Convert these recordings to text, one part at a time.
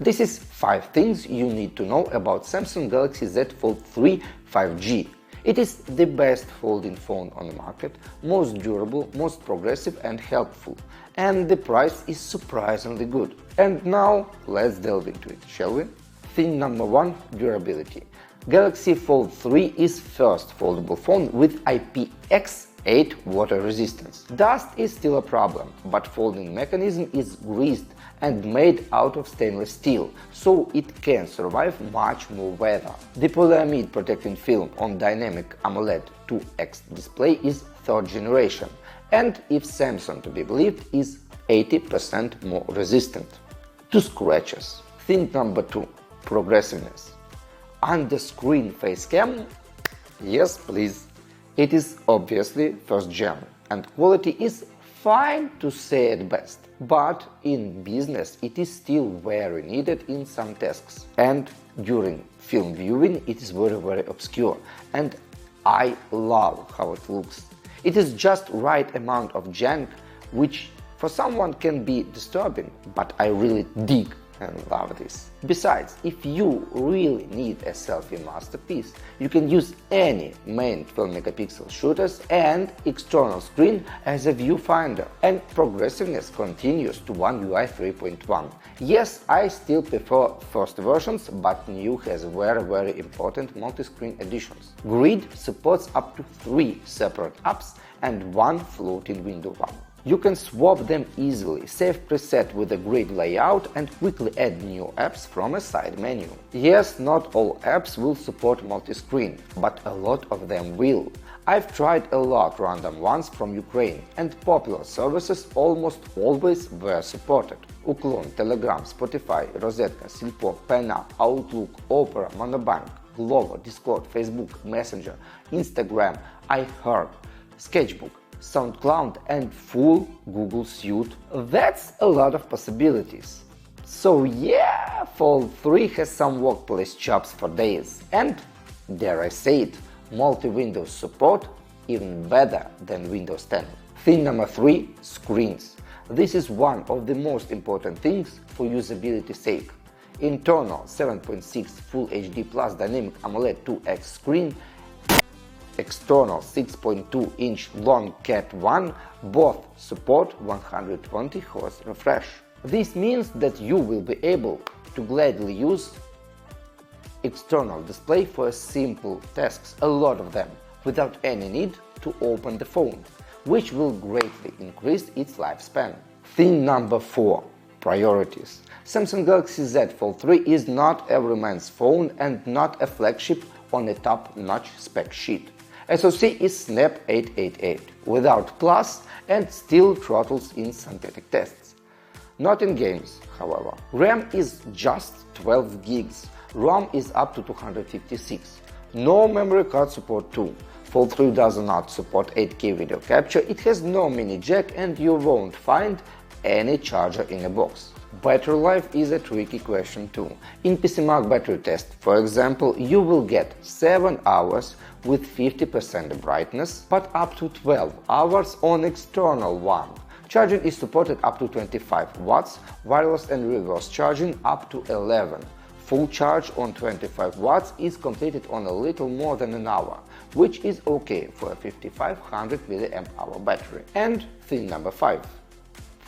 This is 5 things you need to know about Samsung Galaxy Z Fold3 5G. It is the best folding phone on the market, most durable, most progressive and helpful, and the price is surprisingly good. And now let's delve into it, shall we? Thing number 1: durability. Galaxy Fold 3 is first foldable phone with IPX8 water resistance. Dust is still a problem, but folding mechanism is greased and made out of stainless steel, so it can survive much more weather. The polyamide protecting film on dynamic AMOLED 2X display is 3rd generation, and if Samsung to be believed, is 80% more resistant to scratches. Thing number 2: progressiveness. Under-screen face cam? Yes, please. It is obviously 1st gen, and quality is fine to say at best. But in business it is still very needed in some tasks. And during film viewing it is very obscure, and I love how it looks. It is just right amount of jank, which for someone can be disturbing, but I really dig and love this. Besides, if you really need a selfie masterpiece, you can use any main 12 megapixel shooters and external screen as a viewfinder. And progressiveness continues to One UI 3.1. Yes, I still prefer first versions, but new has very important multi-screen additions. Grid supports up to 3 separate apps and 1 floating window one. You can swap them easily, save preset with a grid layout and quickly add new apps from a side menu. Yes, not all apps will support multi-screen, but a lot of them will. I've tried a lot random ones from Ukraine, and popular services almost always were supported. Uklon, Telegram, Spotify, Rosetka, Silpo, Pena, Outlook, Opera, Monobank, Glovo, Discord, Facebook, Messenger, Instagram, iHeart, Sketchbook, SoundCloud and full Google Suite. That's a lot of possibilities. So yeah, Fold 3 has some workplace jobs for days, and dare I say it, multi-Windows support even better than Windows 10. Thing number 3: screens. This is one of the most important things for usability sake. Internal 7.6 Full HD Plus Dynamic AMOLED 2X screen, external 6.2-inch long Cat 1, both support 120 Hz refresh. This means that you will be able to gladly use external display for simple tasks, a lot of them, without any need to open the phone, which will greatly increase its lifespan. Thing number 4: priorities. Samsung Galaxy Z Fold 3 is not every man's phone and not a flagship on a top-notch spec sheet. SoC is Snap 888, without plus and still throttles in synthetic tests. Not in games, however. RAM is just 12 gigs, ROM is up to 256. No memory card support too. Fold 3 does not support 8K video capture, it has no mini jack, and you won't find any charger in a box. Battery life is a tricky question too. In PCMark battery test, for example, you will get 7 hours with 50% brightness, but up to 12 hours on external one. Charging is supported up to 25 watts, wireless and reverse charging up to 11. Full charge on 25 watts is completed on a little more than an hour, which is okay for a 5500 mAh battery. And thing number 5: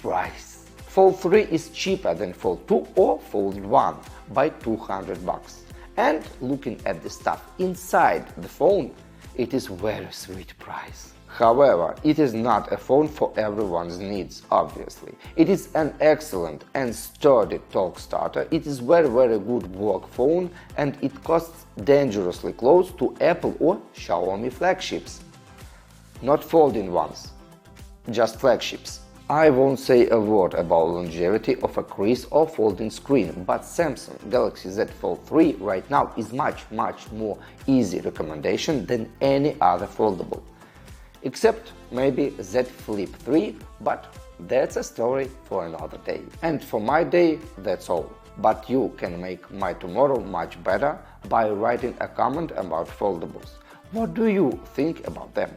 price. Fold 3 is cheaper than Fold 2 or Fold 1 by $200. And looking at the stuff inside the phone, it is very sweet price. However, it is not a phone for everyone's needs, obviously. It is an excellent and sturdy talk starter, it is very good work phone, and it costs dangerously close to Apple or Xiaomi flagships. Not folding ones, just flagships. I won't say a word about longevity of a crease or folding screen, but Samsung Galaxy Z Fold 3 right now is much more easy recommendation than any other foldable. Except maybe Z Flip 3, but that's a story for another day. And for my day, that's all. But you can make my tomorrow much better by writing a comment about foldables. What do you think about them?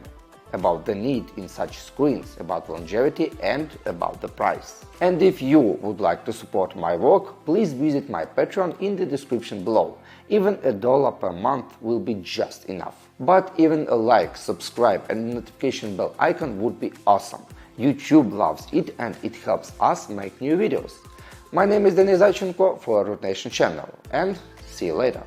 about the need in such screens, about longevity and about the price. And if you would like to support my work, please visit my Patreon in the description below. Even $1 per month will be just enough. But even a like, subscribe and notification bell icon would be awesome. YouTube loves it and it helps us make new videos. My name is Denis Zaychenko for Root Nation channel, and see you later.